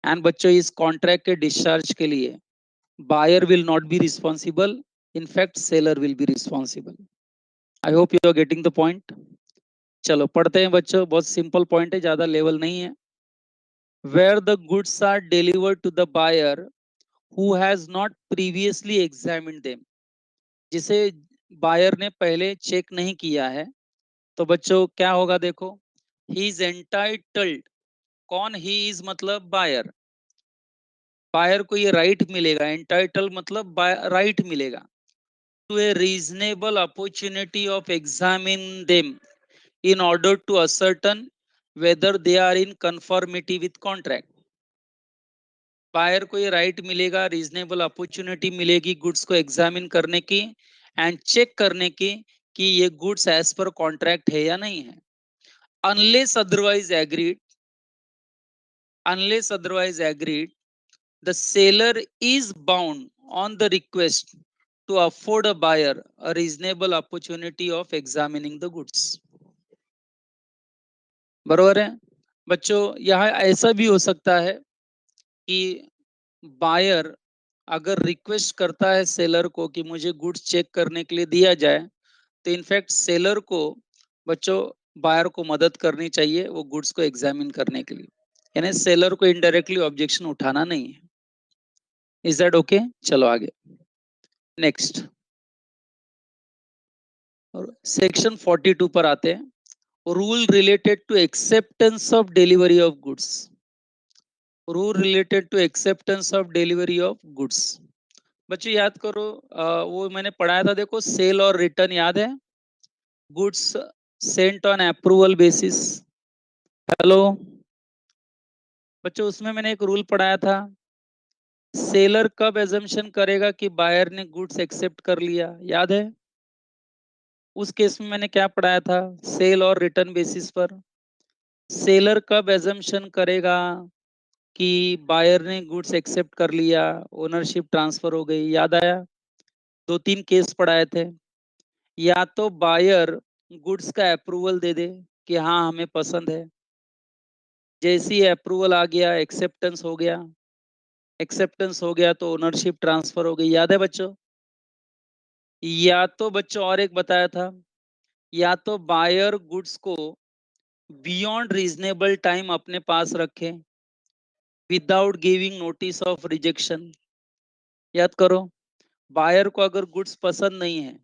And बच्चों इस contract के डिस्चार्ज के लिए buyer will not be responsible, in fact seller will be responsible. I hope you are getting the point. चलो पढ़ते हैं बच्चों, बहुत सिंपल पॉइंट है, ज्यादा लेवल नहीं है। Where the goods are delivered to the buyer who has not previously examined them, जिसे बायर ने पहले चेक नहीं किया है, तो बच्चों क्या होगा देखो, ही इज एंटाइटल्ड। कौन ही इज मतलब बायर, बायर को ये राइट मिलेगा, एंटाइटल मतलब राइट मिलेगा to a reasonable opportunity of examine them in order to ascertain whether they are in conformity with contract। Buyer को ये राइट मिलेगा, रीजनेबल अपॉर्चुनिटी मिलेगी गुड्स को एग्जामिन करने की एंड चेक करने की कि ये गुड्स एज पर कॉन्ट्रैक्ट है या नहीं है। Unless otherwise agreed, unless otherwise agreed, the seller is bound on the request to afford a buyer a reasonable opportunity of examining the goods। बरोबर है बच्चों। यह ऐसा भी हो सकता है कि बायर अगर रिक्वेस्ट करता है सेलर को कि मुझे गुड्स चेक करने के लिए दिया जाए, तो इनफैक्ट सेलर को बच्चों बायर को मदद करनी चाहिए वो गुड्स को एग्जामिन करने के लिए, यानी सेलर को इनडायरेक्टली ऑब्जेक्शन उठाना नहीं है। Is that okay? चलो आगे नेक्स्ट, सेक्शन 42 पर आते हैं। Rule related to acceptance of delivery of goods, rule related to acceptance of delivery of goods. बच्चों याद करो, वो मैंने पढ़ाया था देखो, सेल और रिटर्न याद है, goods Saint on approval basis. Hello बच्चों, उसमें मैंने एक रूल पढ़ाया था, सेलर कब एजम्पशन करेगा कि बायर ने गुड्स एक्सेप्ट कर लिया, याद है? उस केस में मैंने क्या पढ़ाया था, सेल और रिटर्न बेसिस पर सेलर कब एजम्पशन करेगा कि बायर ने गुड्स एक्सेप्ट कर लिया, ओनरशिप ट्रांसफर हो गई, याद आया? दो तीन केस पढ़ाए थे। या तो बायर गुड्स का अप्रूवल दे दे कि हाँ हमें पसंद है, जैसी अप्रूवल आ गया एक्सेप्टेंस हो गया, एक्सेप्टेंस हो गया तो ओनरशिप ट्रांसफर हो गई, याद है बच्चों? या तो बच्चों और एक बताया था, या तो बायर गुड्स को बियॉन्ड रीजनेबल टाइम अपने पास रखे without giving notice of rejection. याद करो, बायर को अगर गुड्स पसंद नहीं है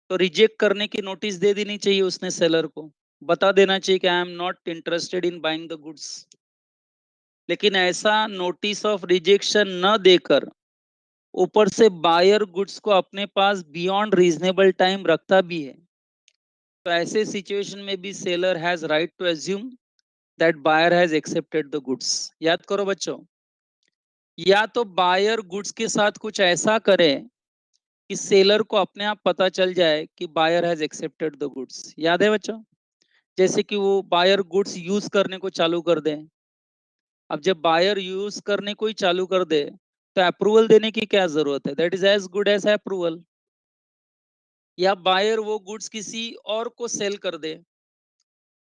तो रिजेक्ट करने की नोटिस दे देनी चाहिए उसने, सेलर को बता देना चाहिए कि I am not interested in buying the goods. लेकिन ऐसा नोटिस ऑफ रिजेक्शन न देकर ऊपर से बायर गुड्स को अपने पास बियॉन्ड रीजनेबल टाइम रखता भी है, तो ऐसे सिचुएशन में भी seller has right to assume that buyer has accepted the goods. याद करो बच्चों, या तो बायर गुड्स के साथ कुछ ऐसा करे कि सेलर को अपने आप पता चल जाए कि buyer has accepted the goods, याद है बच्चों? जैसे कि वो बायर गुड्स यूज करने को चालू कर दे। अब जब बायर यूज करने को ही चालू कर दे तो अप्रूवल देने की क्या जरूरत है, that is as good as approval. या बायर वो गुड्स किसी और को सेल कर दे,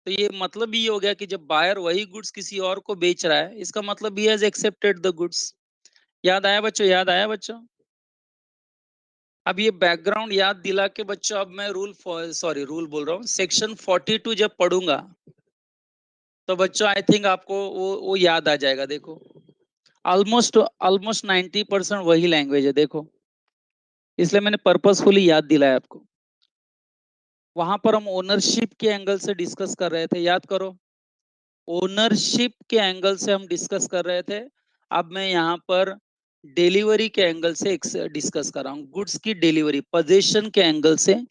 तो ये मतलब ये हो गया कि जब बायर वही गुड्स किसी और को बेच रहा है, इसका मतलब he has accepted the goods. याद आया बच्चों? याद आया बच्चों? अब ये बैकग्राउंड याद दिला के बच्चों, अब मैं रूल बोल रहा हूँ, सेक्शन 42 जब पढ़ूंगा तो बच्चों आई थिंक आपको वो याद आ जाएगा। देखो ऑलमोस्ट ऑलमोस्ट 90% वही लैंग्वेज है देखो, इसलिए मैंने पर्पसफुली याद दिलाया आपको। वहां पर हम ओनरशिप के एंगल से डिस्कस कर रहे थे, याद करो, ओनरशिप के एंगल से हम डिस्कस कर रहे थे। अब मैं यहाँ पर डिलीवरी के एंगल से डिस्कस कर रहा हूँ, गुड्स की डिलीवरी पोजीशन के एंगल से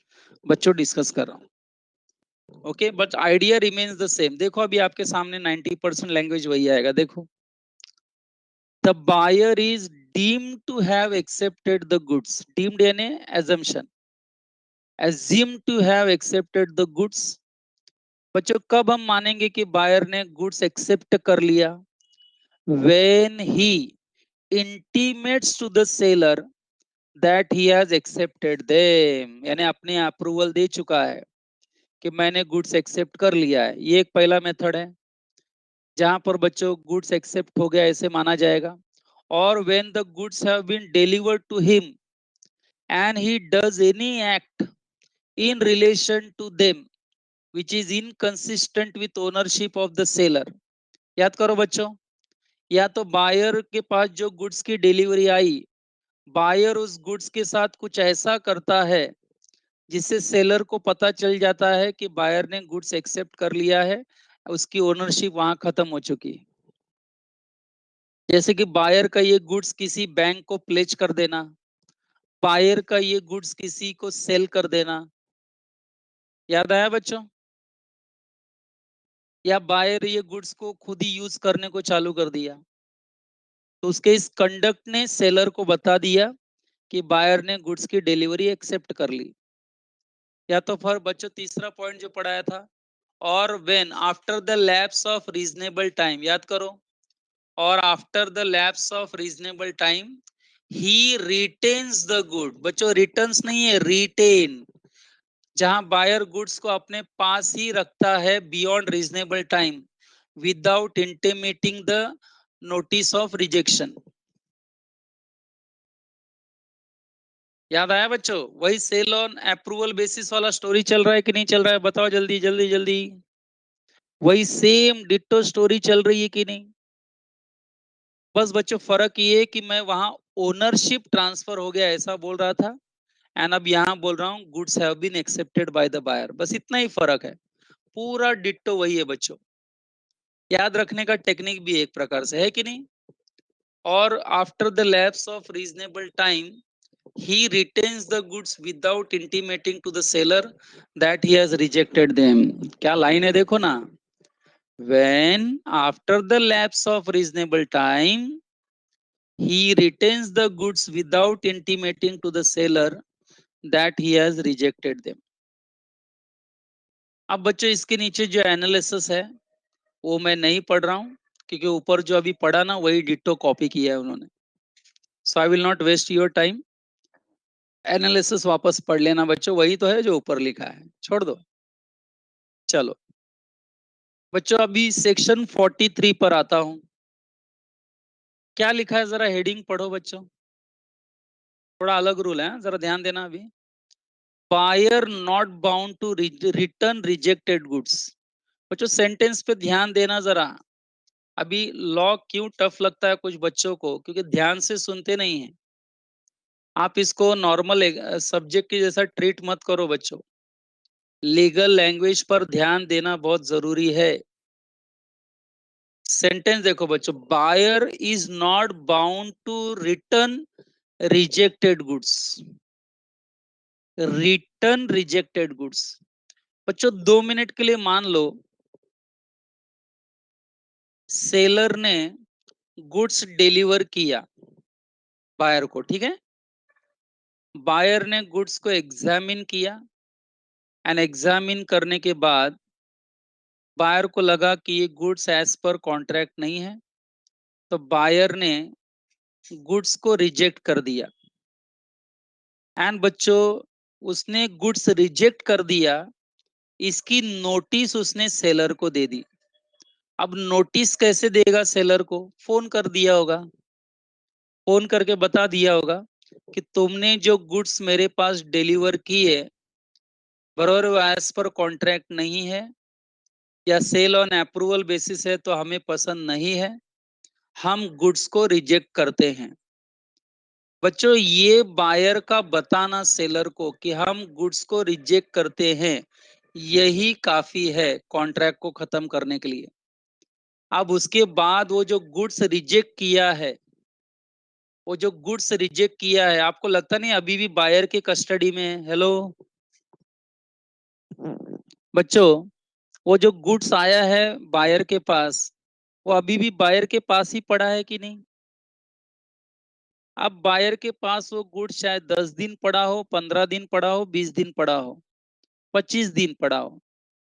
बच्चों डिस्कस कर रहा हूँ। Okay, but idea remains the same. देखो अभी आपके सामने 90% लैंग्वेज वही आएगा। देखो, the buyer is deemed to have accepted the goods, deemed यानी assumption, assumed to have accepted the goods। बच्चों कब हम मानेंगे कि बायर ने गुड्स एक्सेप्ट कर लिया, when he intimates to the seller that he has accepted them, यानी अपने अप्रूवल दे चुका है कि मैंने गुड्स एक्सेप्ट कर लिया है। ये एक पहला मेथड है। जहां पर बच्चों गुड्स एक्सेप्ट हो गया ऐसे माना जाएगा। और when the goods have been delivered to him and he does any act in relation to them which is inconsistent with ownership of the seller। याद करो बच्चों, या तो बायर के पास जो गुड्स की डिलीवरी आई, बायर उस गुड्स के साथ कुछ ऐसा करता है जिससे सेलर को पता चल जाता है कि बायर ने गुड्स एक्सेप्ट कर लिया है, उसकी ओनरशिप वहां खत्म हो चुकी है। जैसे कि बायर का ये गुड्स किसी बैंक को प्लेज कर देना, बायर का ये गुड्स किसी को सेल कर देना। याद आया बच्चों? या बायर ये गुड्स को खुद ही यूज करने को चालू कर दिया, तो उसके इस कंडक्ट ने सेलर को बता दिया कि बायर ने गुड्स की डिलीवरी एक्सेप्ट कर ली। या तो फिर बच्चों तीसरा पॉइंट जो पढ़ाया था, और when after the lapse of reasonable time, याद करो, और after the lapse of reasonable time he retains the good. बच्चों रिटर्न्स नहीं है, रिटेन। जहां बायर गुड्स को अपने पास ही रखता है beyond reasonable time without intimating the notice of rejection. याद आया बच्चों? वही सेल ऑन अप्रूवल बेसिस वाला स्टोरी चल रहा है कि नहीं चल रहा है? बताओ जल्दी जल्दी जल्दी। वही सेम डिट्टो स्टोरी चल रही है कि नहीं? बस बच्चों फर्क ये है कि मैं वहां ओनरशिप ट्रांसफर हो गया ऐसा बोल रहा था, एंड अब यहां बोल रहा हूं goods have been accepted by the buyer. बस इतना ही फर्क है, पूरा डिट्टो वही है बच्चों। याद रखने का टेक्निक भी एक प्रकार से है कि नहीं? और after the lapse of reasonable time he retains the goods without intimating to the seller that he has rejected them। क्या लाइन है देखो ना, when after the lapse of reasonable time he retains the goods without intimating to the seller that he has rejected them। अब बच्चों इसके नीचे जो analysis है वो मैं नहीं पढ़ रहा हूं, क्योंकि ऊपर जो अभी पढ़ा ना वही डिट्टो कॉपी किया है उन्होंने। So I will not waste your time. Analysis वापस पढ़ लेना बच्चों, वही तो है जो ऊपर लिखा है, छोड़ दो। चलो बच्चों अभी सेक्शन 43 पर आता हूं। क्या लिखा है जरा हेडिंग पढ़ो बच्चों। थोड़ा अलग रूल है, जरा ध्यान देना अभी। Buyer not bound to return rejected goods. बच्चों सेंटेंस पे ध्यान देना जरा। अभी लॉ क्यों टफ लगता है कुछ बच्चों को, क्योंकि ध्यान से सुनते नहीं है। आप इसको नॉर्मल सब्जेक्ट की जैसा ट्रीट मत करो बच्चों। लीगल लैंग्वेज पर ध्यान देना बहुत जरूरी है। सेंटेंस देखो बच्चों, buyer is not bound to return rejected goods. Return rejected goods. बच्चों 2 मिनट के लिए मान लो सेलर ने गुड्स डिलीवर किया बायर को, ठीक है। बायर ने गुड्स को एग्जामिन किया, एंड एग्जामिन करने के बाद बायर को लगा कि ये गुड्स एज पर कॉन्ट्रैक्ट नहीं है, तो बायर ने गुड्स को रिजेक्ट कर दिया। एंड बच्चों उसने गुड्स रिजेक्ट कर दिया, इसकी नोटिस उसने सेलर को दे दी। अब नोटिस कैसे देगा सेलर को? फोन कर दिया होगा, फोन करके बता दिया होगा कि तुमने जो गुड्स मेरे पास डिलीवर किए बरोबर एज पर कॉन्ट्रैक्ट नहीं है, या सेल ऑन अप्रूवल बेसिस है तो हमें पसंद नहीं है, हम गुड्स को रिजेक्ट करते हैं। बच्चों ये बायर का बताना सेलर को कि हम गुड्स को रिजेक्ट करते हैं, यही काफी है कॉन्ट्रैक्ट को खत्म करने के लिए। अब उसके बाद वो जो गुड्स रिजेक्ट किया है, वो जो गुड्स रिजेक्ट किया है, आपको लगता नहीं अभी भी बायर के कस्टडी में है? हेलो बच्चों, वो जो गुड्स आया है बायर के पास, वो अभी भी बायर के पास ही पड़ा है कि नहीं? अब बायर के पास वो गुड्स शायद 10 दिन पड़ा हो, 15 दिन पड़ा हो, 20 दिन पड़ा हो, 25 दिन पड़ा हो।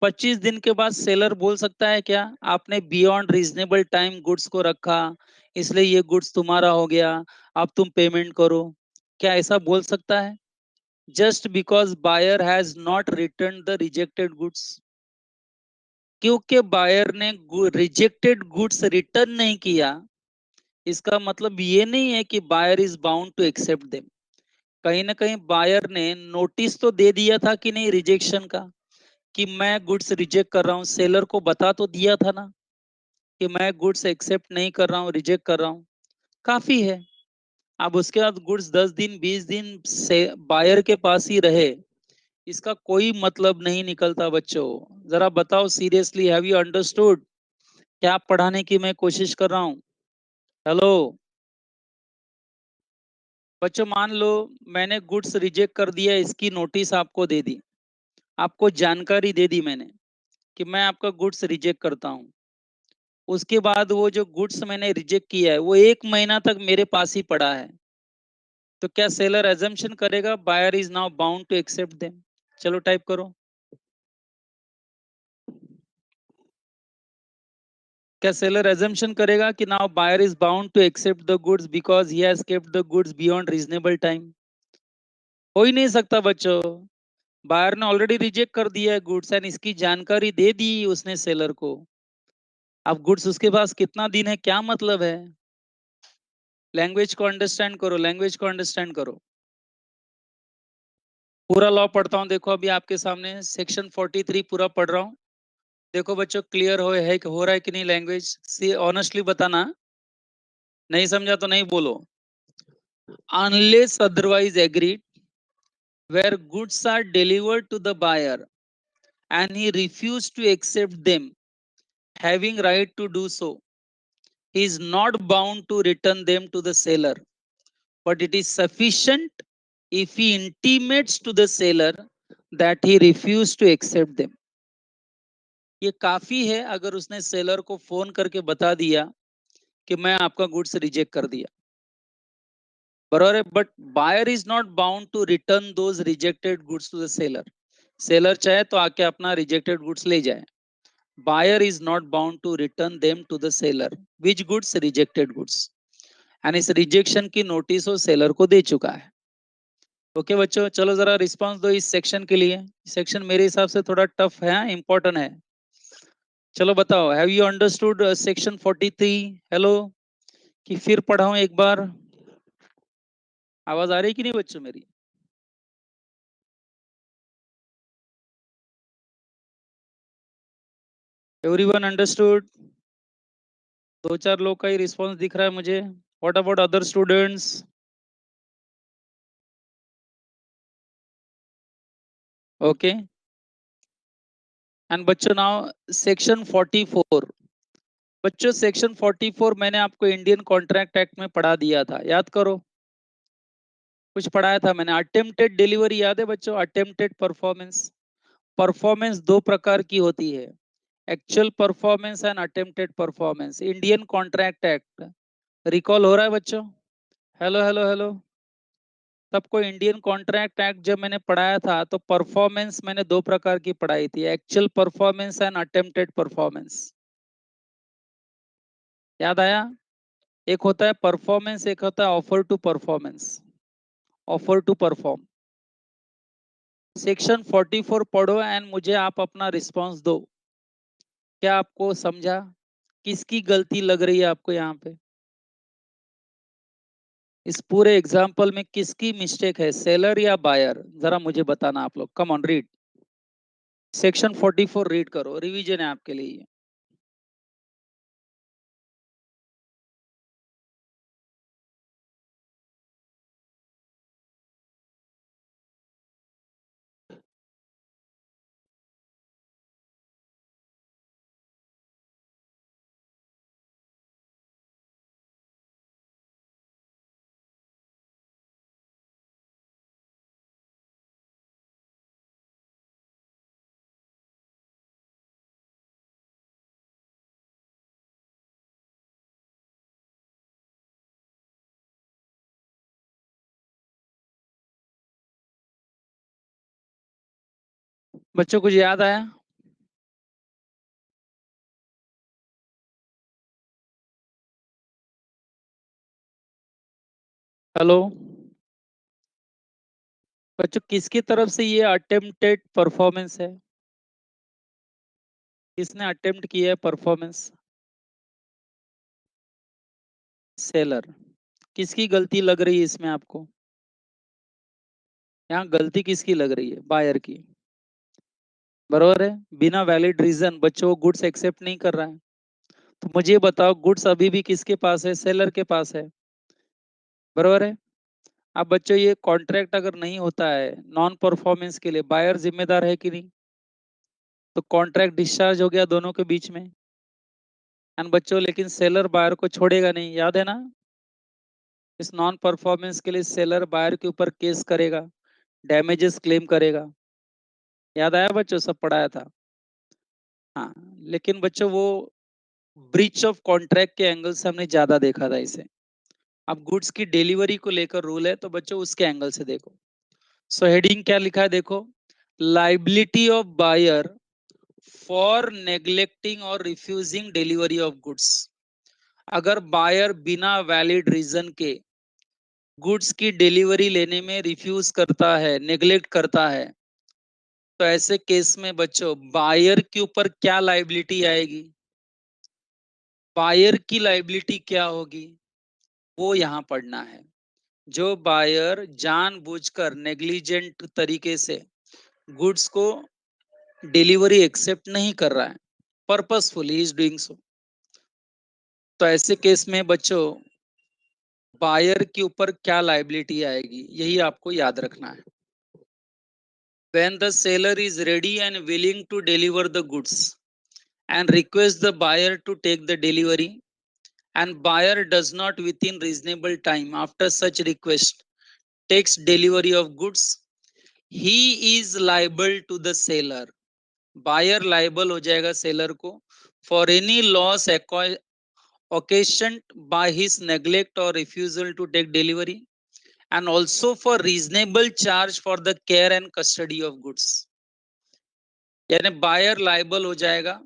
25 दिन के बाद सेलर बोल सकता है क्या आपने बियॉन्ड रीजनेबल टाइम गुड्स को रखा, इसलिए ये गुड्स तुम्हारा हो गया, अब तुम पेमेंट करो? क्या ऐसा बोल सकता है? Just because buyer has not return the rejected goods. क्योंकि बायर ने रिजेक्टेड गुड्स रिटर्न नहीं किया, इसका मतलब ये नहीं है कि buyer is bound to accept them. कहीं ना कहीं बायर ने नोटिस तो दे दिया था कि नहीं रिजेक्शन का, कि मैं गुड्स रिजेक्ट कर रहा हूँ, सेलर को बता तो दिया था ना कि मैं गुड्स एक्सेप्ट नहीं कर रहा हूँ, रिजेक्ट कर रहा हूँ, काफी है। अब उसके बाद गुड्स 10 दिन 20 दिन से बायर के पास ही रहे, इसका कोई मतलब नहीं निकलता बच्चों। जरा बताओ सीरियसली, हैव यू अंडरस्टूड क्या पढ़ाने की मैं कोशिश कर रहा हूँ? हेलो बच्चों, मान लो मैंने गुड्स रिजेक्ट कर दिया, इसकी नोटिस आपको दे दी, आपको जानकारी दे दी मैंने कि मैं आपका गुड्स रिजेक्ट करता हूँ। उसके बाद वो जो गुड्स मैंने रिजेक्ट किया है वो 1 महीना तक मेरे पास ही पड़ा है, तो क्या सेलर एजम्पशन करेगा buyer is now bound to accept them? चलो टाइप करो। क्या सेलर एजम्पशन करेगा कि now buyer is bound to accept the goods because he has kept the goods beyond reasonable time? हो ही नहीं सकता बच्चों। बायर ने ऑलरेडी रिजेक्ट कर दिया है गुड्स एंड इसकी जानकारी दे दी उसने सेलर को। अब गुड्स उसके पास कितना दिन है क्या मतलब है? लैंग्वेज को अंडरस्टैंड करो, लैंग्वेज को अंडरस्टैंड करो। पूरा लॉ पढ़ता हूँ, देखो अभी आपके सामने सेक्शन 43 पूरा पढ़ रहा हूँ। देखो बच्चों क्लियर हो रहा है कि नहीं? लैंग्वेज सी ऑनेस्टली बताना, नहीं समझा तो नहीं बोलो। Unless otherwise agreed, where goods are delivered to the buyer and he refused to accept them, having right to do so, he is not bound to return them to the seller, but it is sufficient if he intimates to the seller that he refused to accept them. ये काफी है अगर उसने seller को phone करके बता दिया कि मैं आपका गुड्स रिजेक्ट कर दिया, बराबर है। But buyer is not bound to return those rejected goods to the seller. Seller चाहे तो आके अपना रिजेक्टेड गुड्स ले जाए, buyer is not bound to return them to the seller. Which goods? Rejected goods. And इस rejection की notice वो seller को दे चुका है। ओके बच्चों, चलो जरा रिस्पांस दो इस सेक्शन के लिए। सेक्शन मेरे हिसाब से थोड़ा टफ है, इंपॉर्टेंट है। चलो बताओ, have you understood section 43? Hello, कि फिर पढ़ाऊं एक बार? आवाज आ रही कि नहीं बच्चों मेरी? Everyone understood? दो चार लोग का ही रिस्पांस दिख रहा है मुझे। What about other students? Okay. And बच्चों नाउ सेक्शन 44। बच्चों सेक्शन 44 मैंने आपको इंडियन कॉन्ट्रैक्ट एक्ट में पढ़ा दिया था, याद करो। कुछ पढ़ाया था मैंने, अटेम्प्टेड डिलीवरी याद है बच्चों? Attempted performance. परफॉर्मेंस दो प्रकार की होती है, actual performance and attempted performance. Indian contract act recall हो रहा है बच्चों? Hello hello hello. सबको इंडियन कॉन्ट्रैक्ट एक्ट जब मैंने पढ़ाया था तो परफॉर्मेंस मैंने दो प्रकार की पढ़ाई थी, actual performance and attempted performance. याद आया? एक होता है परफॉर्मेंस, एक होता है offer to performance, offer to perform. Section 44 पढ़ो एंड मुझे आप अपना रिस्पांस दो। क्या आपको समझा? किसकी गलती लग रही है आपको यहाँ पे? इस पूरे एग्जाम्पल में किसकी मिस्टेक है, सेलर या बायर? जरा मुझे बताना आप लोग। Come on read section 44, read करो, रिवीजन है आपके लिए। बच्चों कुछ याद आया? हेलो बच्चों, किसकी तरफ से ये अटेम्प्टेड परफॉर्मेंस है? किसने अटेम्प्ट किया है परफॉर्मेंस? सेलर। किसकी गलती लग रही है इसमें आपको? यहाँ गलती किसकी लग रही है? बायर की। बरोबर है। बिना वैलिड रीजन बच्चों गुड्स एक्सेप्ट नहीं कर रहा है। तो मुझे बताओ गुड्स अभी भी किसके पास है? सेलर के पास है। बरोबर है। अब बच्चों ये कॉन्ट्रैक्ट अगर नहीं होता है नॉन परफॉर्मेंस के लिए, बायर जिम्मेदार है कि नहीं? तो कॉन्ट्रैक्ट डिस्चार्ज हो गया दोनों के बीच में। एंड बच्चों लेकिन सेलर बायर को छोड़ेगा नहीं, याद है ना? इस नॉन परफॉर्मेंस के लिए सेलर बायर के ऊपर केस करेगा, डैमेजेस क्लेम करेगा। याद आया बच्चों? सब पढ़ाया था। हाँ। लेकिन बच्चों वो ब्रीच ऑफ कॉन्ट्रैक्ट के एंगल से हमने ज्यादा देखा था इसे। अब गुड्स की डिलीवरी को लेकर रूल है तो बच्चों उसके एंगल से देखो। सो हेडिंग क्या लिखा है देखो, liability of buyer for neglecting और रिफ्यूजिंग डिलीवरी ऑफ गुड्स। अगर बायर बिना वैलिड रीजन के गुड्स की डिलीवरी लेने में रिफ्यूज करता है, नेग्लेक्ट करता है, तो ऐसे केस में बच्चों बायर के ऊपर क्या लाइबिलिटी आएगी? बायर की लाइबिलिटी क्या होगी वो यहां पढ़ना है। जो बायर जानबूझकर नेग्लिजेंट तरीके से गुड्स को डिलीवरी एक्सेप्ट नहीं कर रहा है, पर्पसफुली इज डूइंग सो, तो ऐसे केस में बच्चों बायर के ऊपर क्या लाइबिलिटी आएगी यही आपको याद रखना है। When the seller is ready and willing to deliver the goods and request the buyer to take the delivery, and buyer does not within reasonable time after such request takes delivery of goods, he is liable to the seller. Buyer liable हो जाएगा seller को for any loss occasioned by his neglect or refusal to take delivery, and also for reasonable charge for the care and custody of goods. यानी buyer liable हो जाएगा,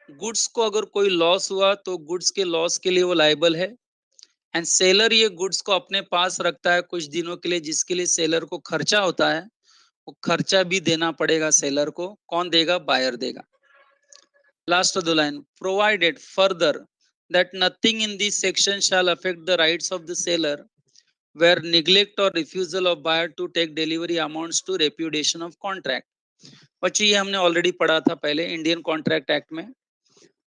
goods को अगर कोई loss हुआ तो गुड्स के लॉस के लिए वो लाइबल है। एंड सेलर ये गुड्स को अपने पास रखता है कुछ दिनों के लिए, जिसके लिए सेलर को खर्चा होता है, वो खर्चा भी देना पड़ेगा सेलर को। कौन देगा? बायर देगा। Last of the line, provided further that nothing in this section shall affect the rights of the seller where neglect or refusal of buyer to take delivery amounts to repudiation of contract। बच्चों ये हमने already पढ़ा था पहले Indian contract act में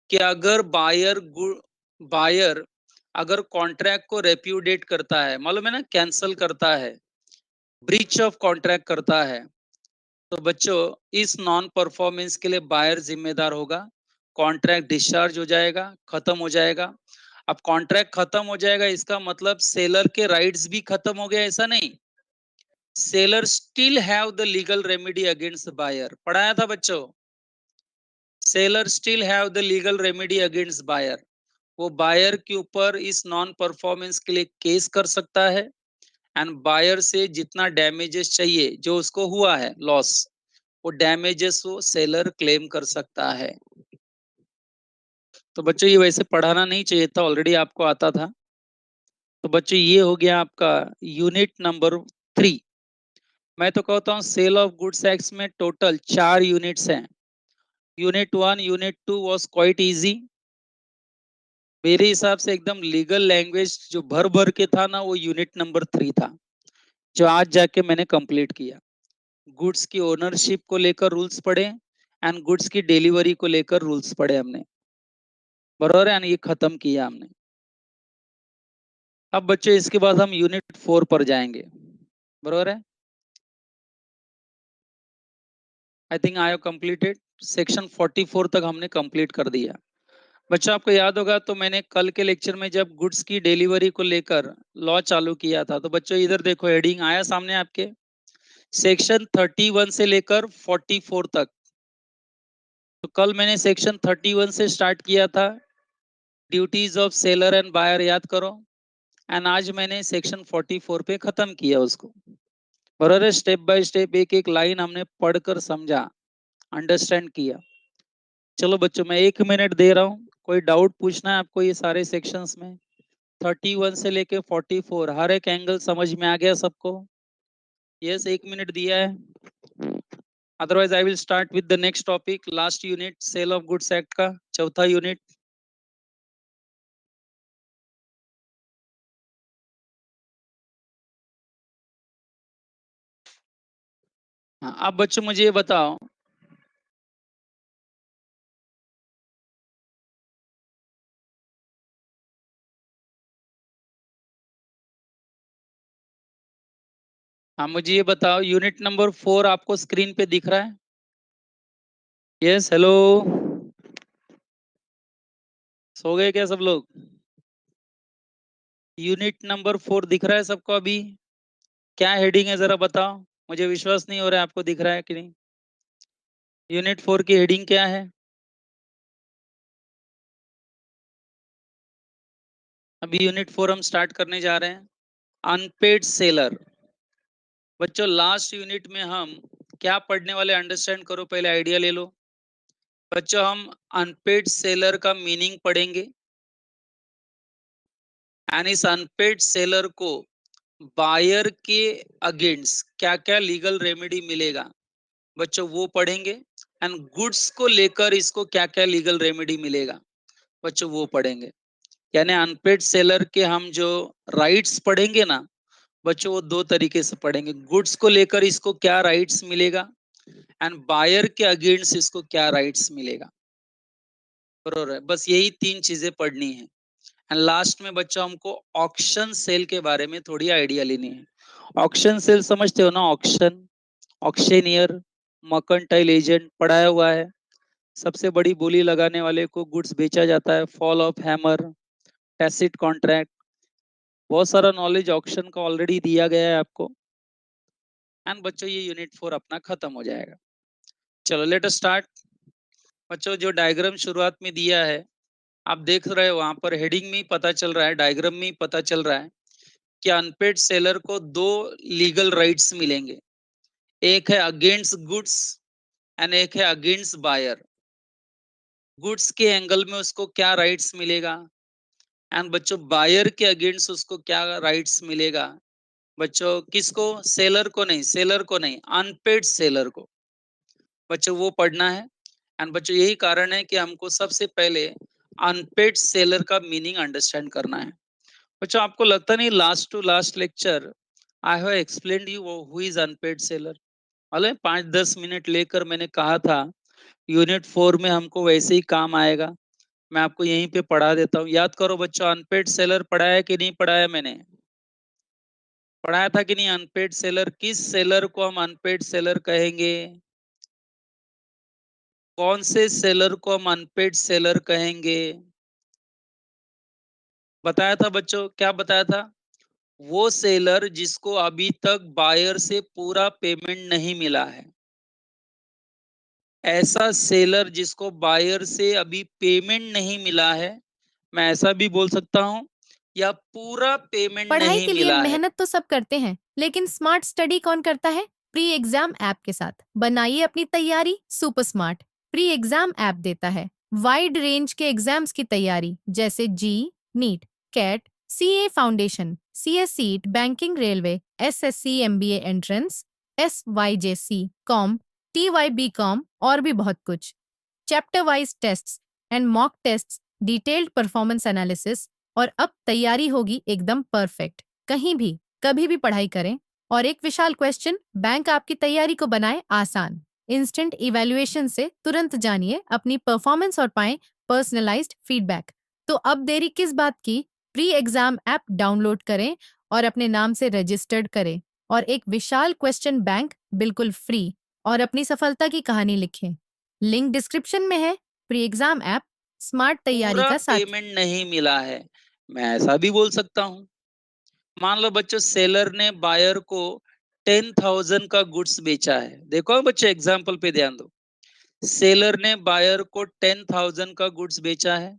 कि अगर buyer अगर कॉन्ट्रैक्ट को रेप्यूडेट करता है, मालूम है ना, कैंसल करता है, ब्रीच ऑफ कॉन्ट्रैक्ट करता है, तो बच्चों इस नॉन परफॉर्मेंस के लिए बायर जिम्मेदार होगा। कॉन्ट्रैक्ट डिस्चार्ज हो जाएगा, खत्म हो जाएगा। अब कॉन्ट्रैक्ट खत्म हो जाएगा इसका मतलब सेलर के राइट्स भी खत्म हो गए ऐसा नहीं। Seller still have the legal remedy against buyer. पढ़ाया था बच्चों, seller still have the legal remedy against buyer. वो बायर के ऊपर इस नॉन परफॉर्मेंस के लिए केस कर सकता है एंड बायर से जितना डैमेजेस चाहिए जो उसको हुआ है लॉस, वो डैमेजेस वो सेलर क्लेम कर सकता है। तो बच्चों ये वैसे पढ़ाना नहीं चाहिए था, ऑलरेडी आपको आता था। तो बच्चों ये हो गया आपका यूनिट नंबर 3। मैं तो कहता हूँ सेल ऑफ गुड्स एक्ट में टोटल 4 यूनिट्स हैं। Unit 1 unit 2 was quite easy. मेरे हिसाब से एकदम लीगल लैंग्वेज जो भर भर के था ना, वो यूनिट नंबर 3 था, जो आज जाके मैंने कंप्लीट किया। गुड्स की ओनरशिप को लेकर रूल्स पढ़े एंड गुड्स की डिलीवरी को लेकर रूल्स पढ़े हमने, बराबर है, ये खत्म किया हमने। अब बच्चे इसके बाद हम यूनिट 4 पर जाएंगे, बराबर है। I think I have completed section 44 तक हमने कंप्लीट कर दिया। बच्चों आपको याद होगा तो मैंने कल के लेक्चर में जब गुड्स की डिलीवरी को लेकर लॉ चालू किया था, तो बच्चों इधर देखो हेडिंग आया सामने आपके, सेक्शन 31 से लेकर 44 तक। तो कल मैंने सेक्शन 31 से स्टार्ट किया था, duties of seller and buyer याद करो, एंड आज मैंने सेक्शन 44 पे खत्म किया उसको, बराबर है। स्टेप बाय स्टेप एक एक लाइन हमने पढ़कर समझा, अंडरस्टैंड किया। चलो बच्चों मैं 1 मिनट दे रहा हूँ, कोई डाउट पूछना है आपको ये सारे सेक्शंस में? 31 से लेके 44 हर एक एंगल समझ में आ गया सबको? यस, 1 मिनट दिया है। Otherwise I will start with the next topic, last unit sale of goods act का चौथा यूनिट। हाँ, अब बच्चों मुझे ये बताओ, हाँ मुझे ये बताओ, यूनिट नंबर 4 आपको स्क्रीन पे दिख रहा है? यस, हेलो, सो गए क्या सब लोग? यूनिट नंबर 4 दिख रहा है सबको अभी? क्या हेडिंग है जरा बताओ, मुझे विश्वास नहीं हो रहा है आपको दिख रहा है कि नहीं। यूनिट 4 की हेडिंग क्या है? अभी यूनिट 4 हम स्टार्ट करने जा रहे हैं, अनपेड सेलर। बच्चों लास्ट यूनिट में हम क्या पढ़ने वाले, अंडरस्टैंड करो, पहले आइडिया ले लो। बच्चों हम अनपेड सेलर का मीनिंग पढ़ेंगे, एंड इस अनपेड सेलर को बायर के अगेंस्ट क्या क्या लीगल रेमेडी मिलेगा, बच्चों वो पढ़ेंगे। एंड गुड्स को लेकर इसको क्या क्या लीगल रेमेडी मिलेगा, बच्चों वो पढ़ेंगे। यानी अनपेड सेलर के हम जो राइट्स पढ़ेंगे ना बच्चों, वो दो तरीके से पढ़ेंगे। गुड्स को लेकर इसको क्या राइट्स मिलेगा, एंड बायर के अगेंस्ट इसको क्या राइट्स मिलेगा। बरोबर है, बस यही तीन चीजें पढ़नी है। एंड लास्ट में बच्चों हमको ऑक्शन सेल के बारे में थोड़ी आइडिया लेनी है। ऑक्शन सेल समझते हो ना? ऑक्शन, ऑक्शनियर, मर्केंटाइल एजेंट पढ़ाया हुआ है। सबसे बड़ी बोली लगाने वाले को गुड्स बेचा जाता है, fall of hammer, tacit contract, बहुत सारा नॉलेज ऑक्शन का ऑलरेडी दिया गया है आपको। एंड बच्चों ये यूनिट 4 अपना खत्म हो जाएगा। चलो लेट अस स्टार्ट। बच्चों जो डायग्राम शुरुआत में दिया है आप देख रहे हो, वहां पर हेडिंग में ही पता चल रहा है, डायग्राम में ही पता चल रहा है कि अनपेड सेलर को दो लीगल राइट्स मिलेंगे। एक है अगेंस्ट गुड्स एंड एक है अगेंस्ट बायर। गुड्स के एंगल में उसको क्या राइट्स मिलेगा, एंड बच्चों बायर के अगेंस्ट उसको क्या राइट्स मिलेगा। बच्चों किसको? सेलर को नहीं, सेलर को नहीं, अनपेड सेलर को बच्चों वो पढ़ना है। एंड बच्चों यही कारण है कि हमको सबसे पहले अनपेड सेलर का मीनिंग अंडरस्टैंड करना है। बच्चों आपको लगता नहीं last to last lecture I have explained you who is unpaid seller? अरे 5-10 मिनट लेकर मैंने कहा था यूनिट 4 में हमको वैसे ही काम आएगा। मैं आपको यहीं पे पढ़ा देता हूँ, याद करो बच्चों, अनपेड सेलर पढ़ाया कि नहीं पढ़ाया? मैंने पढ़ाया था कि नहीं? अनपेड सेलर, किस सेलर को हम अनपेड सेलर कहेंगे? कौन से सेलर को हम अनपेड सेलर कहेंगे? बताया था बच्चों, क्या बताया था? वो सेलर जिसको अभी तक बायर से पूरा पेमेंट नहीं मिला है। ऐसा सेलर जिसको बायर से अभी पेमेंट नहीं मिला है, मैं ऐसा भी बोल सकता हूं, या पूरा पेमेंट पढ़ाई नहीं के लिए मिला है। मेहनत तो सब करते हैं, लेकिन स्मार्ट स्टडी कौन करता है? प्री एग्जाम ऐप के साथ बनाइए अपनी तैयारी super smart. Pre exam app देता है वाइड रेंज के एग्जाम्स की तैयारी, जैसे JEE, NEET, CAT, CA foundation, CSEET, banking, railway, SSC, MBA entrance, SYJC, com, TYB com और भी बहुत कुछ। Chapter wise tests and mock tests, detailed performance analysis, और अब तैयारी होगी एकदम परफेक्ट। कहीं भी कभी भी पढ़ाई करें, और एक विशाल क्वेश्चन बैंक आपकी तैयारी को बनाए आसान। इंस्टेंट इवैल्यूएशन से तुरंत जानिए अपनी परफॉर्मेंस और पाएं पर्सनलाइज्ड फीडबैक। तो अब देरी किस बात की? प्री एग्जाम ऐप डाउनलोड करें और अपने नाम से रजिस्टर्ड करें, और एक विशाल क्वेश्चन बैंक बिल्कुल फ्री, और अपनी सफलता की कहानी लिखें। लिंक डिस्क्रिप्शन में है। प्री एग्जाम ऐप स्मार्ट तैयारी पूरा का साथी। पेमेंट नहीं मिला है, मैं ऐसा भी बोल सकता हूँ। मान लो बच्चों सेलर ने बायर को 10,000 का गुड्स बेचा है। देखो बच्चों एग्जाम्पल पे ध्यान दो। सेलर ने बायर को 10,000 का गुड्स बेचा है।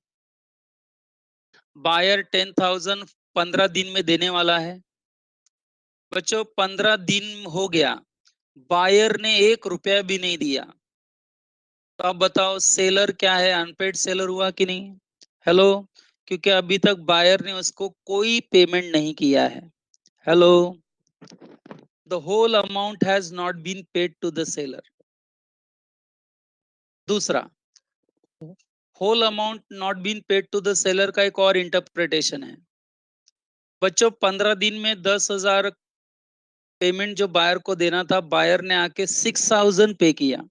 बायर 10,000 15 दिन में देने वाला है। बच्चों 15 दिन हो गया, बायर ने 1 रुपया भी नहीं दिया। तो अब बताओ सेलर क्या है? अनपेड सेलर हुआ कि नहीं? हेलो, क्योंकि अभी तक बायर ने उसको कोई पेमेंट नहीं किया है। Hello, the whole amount has not been paid to the seller. दूसरा, whole amount not been paid to the seller का एक और इंटरप्रिटेशन है। बच्चों 15 दिन में 10,000 पेमेंट जो बायर को देना था, बायर ने आके 6,000 पे किया।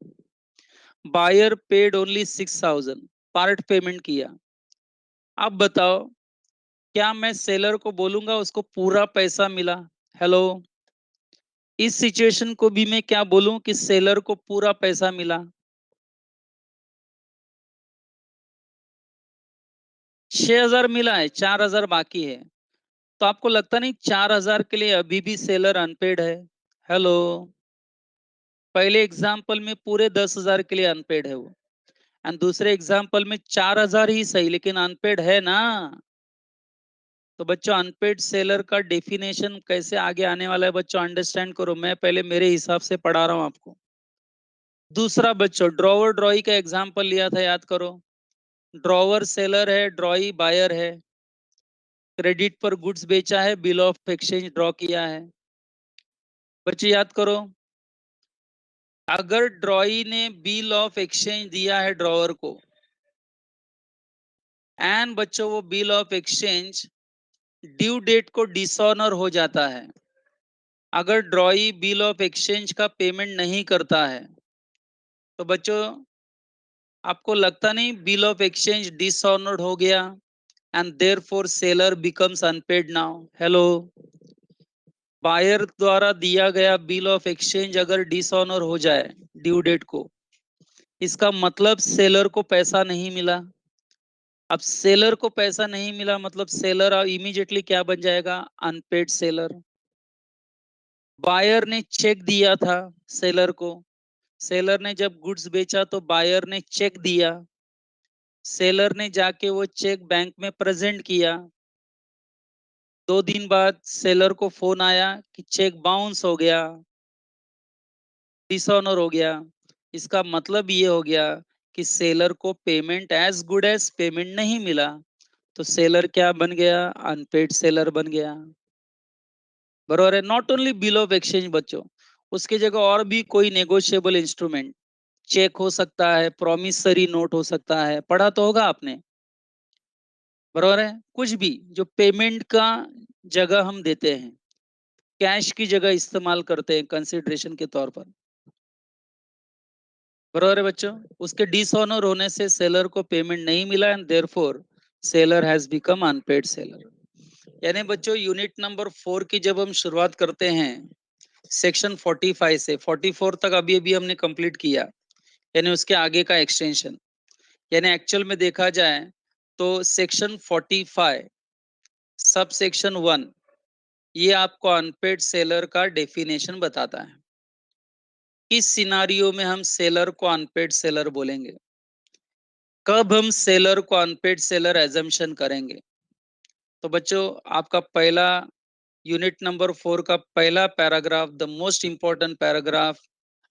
Buyer paid only 6,000, part payment किया। अब बताओ, क्या मैं सेलर को बोलूंगा उसको पूरा पैसा मिला? हेलो, इस सिचुएशन को भी मैं क्या बोलूं कि सेलर को पूरा पैसा मिला? 6,000 मिला है, 4,000 बाकी है। तो आपको लगता नहीं 4,000 के लिए अभी भी सेलर अनपेड है? हेलो, पहले एग्जाम्पल में पूरे 10,000 के लिए अनपेड है वो, एंड दूसरे एग्जाम्पल में 4,000 ही सही लेकिन अनपेड है ना। तो बच्चों, अनपेड सेलर का डेफिनेशन कैसे आगे आने वाला है बच्चों, अंडरस्टैंड करो। मैं पहले मेरे हिसाब से पढ़ा रहा हूं आपको। दूसरा बच्चों, ड्रॉवर ड्रॉई का एग्जाम्पल लिया था, याद करो। ड्रॉवर सेलर है, ड्रॉई बायर है। क्रेडिट पर गुड्स बेचा है, बिल ऑफ एक्सचेंज ड्रॉ किया है। बच्चे याद करो, अगर ड्रॉई ने बिल ऑफ एक्सचेंज दिया है ड्रॉवर को, एंड बच्चों वो bill of exchange due date को डिसऑनर हो जाता है, अगर ड्रॉई बिल ऑफ एक्सचेंज का पेमेंट नहीं करता है, तो बच्चों आपको लगता नहीं बिल ऑफ एक्सचेंज डिसऑनर्ड हो गया and therefore seller becomes unpaid now? Hello, buyer द्वारा दिया गया बिल ऑफ एक्सचेंज अगर डिसऑनर हो जाए ड्यू डेट को, इसका मतलब सेलर को पैसा नहीं मिला। अब सेलर को पैसा नहीं मिला मतलब सेलर इमीडिएटली क्या बन जाएगा? Unpaid seller. बायर ने चेक दिया था सेलर को, सेलर ने जब गुड्स बेचा तो बायर ने चेक दिया, सेलर ने जाके वो चेक बैंक में प्रेजेंट किया। 2 दिन बाद सेलर को फोन आया कि चेक बाउंस हो गया, डिसऑनर हो गया। इसका मतलब ये हो गया कि सेलर को payment as good as payment नहीं मिला, तो सेलर क्या बन गया? अनपेड सेलर बन गया। बरोबर है? Not only bill of exchange बच्चों, उसके जगह और भी कोई नेगोशिएबल इंस्ट्रूमेंट, चेक हो सकता है, प्रॉमिसरी नोट हो सकता है, पढ़ा तो होगा आपने। बरोबर है? कुछ भी जो पेमेंट का जगह हम देते हैं, कैश की जगह इस्तेमाल करते हैं कंसिडरेशन के तौर पर। बरोबर है बच्चों? उसके डिसऑनर होने से सेलर को पेमेंट नहीं मिला and therefore seller has become unpaid seller. यानी बच्चों, यूनिट नंबर 4 की जब हम शुरुआत करते हैं सेक्शन 45 से 44 तक अभी अभी हमने कंप्लीट किया, यानी उसके आगे का एक्सटेंशन, यानी एक्चुअल में देखा जाए तो सेक्शन 45 सब सेक्शन 1 ये आपको अनपेड सेलर का डेफिनेशन बताता है। किस सिनारियो में हम सेलर को अनपेड सेलर बोलेंगे, कब हम सेलर को अनपेड सेलर एजम्पशन करेंगे। तो बच्चों, आपका पहला यूनिट नंबर 4 का पहला paragraph, the most important paragraph,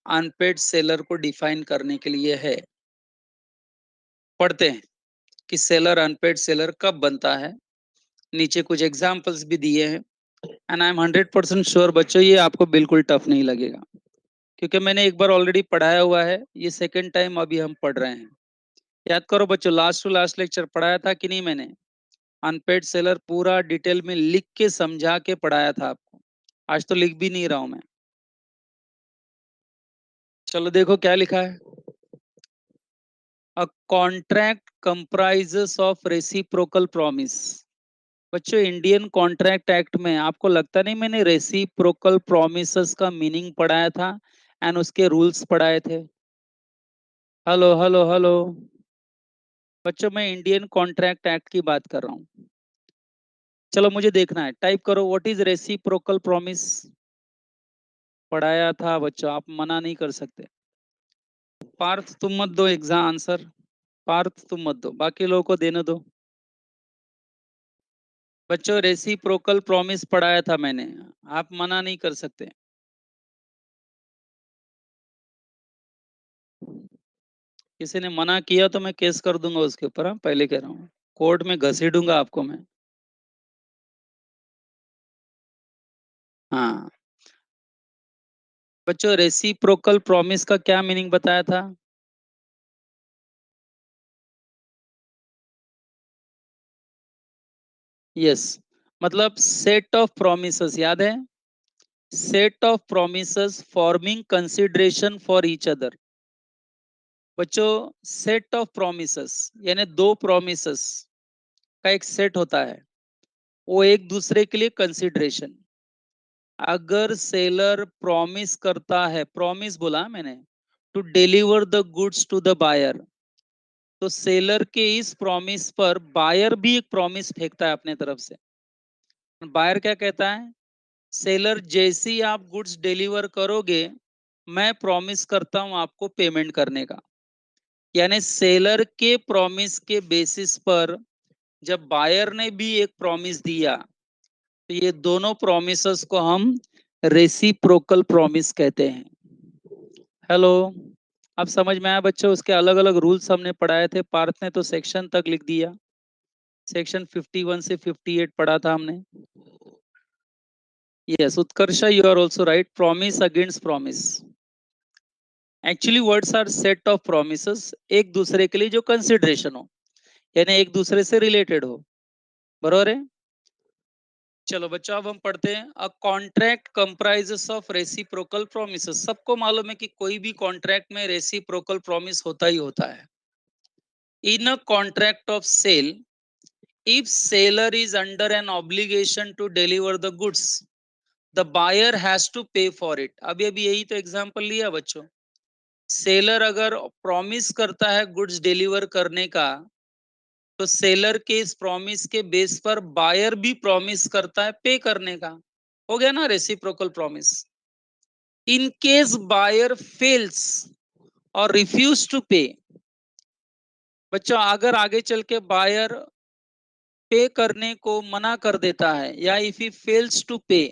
unpaid seller को डिफाइन करने के लिए है। पढ़ते हैं कि सेलर अनपेड सेलर कब बनता है। नीचे कुछ एग्जाम्पल्स भी दिए हैं, एंड आई एम 100% श्योर बच्चों ये आपको बिल्कुल टफ नहीं लगेगा, क्योंकि मैंने एक बार ऑलरेडी पढ़ाया हुआ है, ये सेकंड टाइम अभी हम पढ़ रहे हैं। याद करो बच्चों, लास्ट टू लास्ट लेक्चर पढ़ाया था कि नहीं मैंने? अनपेड सेलर पूरा डिटेल में लिख के समझा के पढ़ाया था आपको। आज तो लिख भी नहीं रहा हूं मैं। चलो देखो क्या लिखा है। A contract comprises of reciprocal promise. बच्चों, इंडियन कॉन्ट्रैक्ट एक्ट में आपको लगता नहीं मैंने रेसिप्रोकल प्रॉमिसेस का मीनिंग पढ़ाया था एंड उसके रूल्स पढ़ाए थे? हेलो हेलो हेलो बच्चों, मैं इंडियन कॉन्ट्रैक्ट एक्ट की बात कर रहा हूँ। चलो मुझे देखना है, टाइप करो व्हाट इज रेसिप्रोकल प्रॉमिस। पढ़ाया था बच्चों, आप मना नहीं कर सकते। पार्थ तुम मत दो एग्जाम आंसर, पार्थ तुम मत दो, बाकी लोगों को देने दो। बच्चों, रेसिप्रोकल प्रॉमिस पढ़ाया था मैंने, आप मना नहीं कर सकते। किसी ने मना किया तो मैं केस कर दूंगा उसके ऊपर, हाँ पहले कह रहा हूँ, कोर्ट में घसीटूंगा आपको मैं। हाँ। बच्चों, रेसिप्रोकल प्रॉमिस का क्या मीनिंग बताया था? यस, मतलब सेट ऑफ प्रोमिसेस, याद है? Set of promises forming consideration for each other. बच्चों, सेट ऑफ प्रोमिसेस यानी दो प्रोमिसेस का एक सेट होता है, वो एक दूसरे के लिए कंसिडरेशन। अगर सेलर प्रॉमिस करता है, प्रॉमिस बोला मैंने, to deliver the goods to the buyer, तो सेलर के इस प्रॉमिस पर बायर भी एक प्रॉमिस फेंकता है अपने तरफ से। बायर क्या कहता है? सेलर, जैसे ही आप गुड्स डिलीवर करोगे, मैं प्रॉमिस करता हूं आपको पेमेंट करने का। यानी सेलर के प्रॉमिस के बेसिस पर जब बायर ने भी एक प्रॉमिस दिया, तो ये दोनों प्रॉमिसेस को हम रेसिप्रोकल प्रॉमिस कहते हैं। हेलो, अब समझ में आया बच्चों? उसके अलग अलग रूल्स हमने पढ़ाए थे, पार्थ ने तो सेक्शन तक लिख दिया। सेक्शन 51 से 58 पढ़ा था हमने। Yes Utkarsha, you are also right, promise against promise. Actually words are set of promises, एक दूसरे के लिए जो कंसिडरेशन हो, यानी एक दूसरे से रिलेटेड हो। बरोबर है? चलो बच्चों, अब हम पढ़ते हैं। A contract comprises of reciprocal promises. सबको मालूम है कि कोई भी कॉन्ट्रैक्ट में रेसिप्रोकल प्रॉमिस होता ही होता है। In a contract of sale, if seller is under an obligation to deliver the goods, the buyer has to pay for it। अभी अभी यही तो एग्जांपल लिया बच्चों। सेलर अगर प्रॉमिस करता है गुड्स डिलीवर करने का, तो सेलर के इस प्रॉमिस के बेस पर बायर भी प्रॉमिस करता है पे करने का। हो गया ना reciprocal promise. In case buyer fails और रिफ्यूज टू पे, बच्चों अगर आगे चल के बायर पे करने को मना कर देता है, या इफ ही फेल्स टू पे,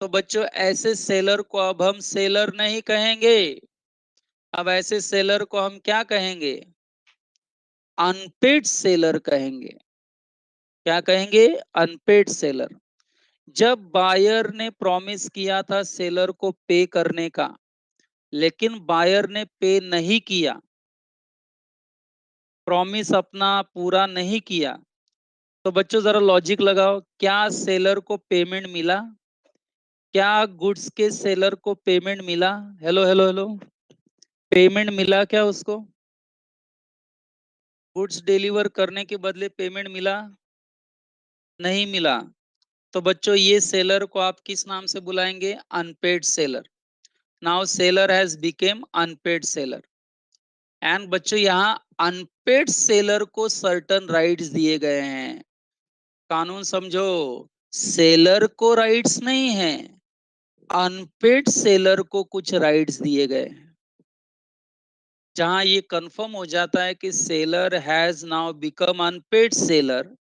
तो बच्चों ऐसे सेलर को अब हम सेलर नहीं कहेंगे। अब ऐसे सेलर को हम क्या कहेंगे? अनपेड सेलर कहेंगे। क्या कहेंगे? Unpaid seller. जब बायर ने प्रॉमिस किया था सेलर को पे करने का, लेकिन बायर ने पे नहीं किया, प्रॉमिस अपना पूरा नहीं किया, तो बच्चों जरा लॉजिक लगाओ, क्या सेलर को पेमेंट मिला? क्या गुड्स के सेलर को पेमेंट मिला? हेलो हेलो हेलो, पेमेंट मिला क्या उसको? गुड्स डिलीवर करने के बदले पेमेंट मिला? नहीं मिला। तो बच्चों ये सेलर को आप किस नाम से बुलाएंगे? Unpaid seller. Now seller has become unpaid seller. And बच्चों यहाँ अनपेड सेलर को सर्टन राइट्स दिए गए हैं। कानून समझो, सेलर को राइट्स नहीं है, अनपेड सेलर को कुछ राइट्स दिए गए हैं। जहां ये कंफर्म हो जाता है कि seller has now become unpaid seller,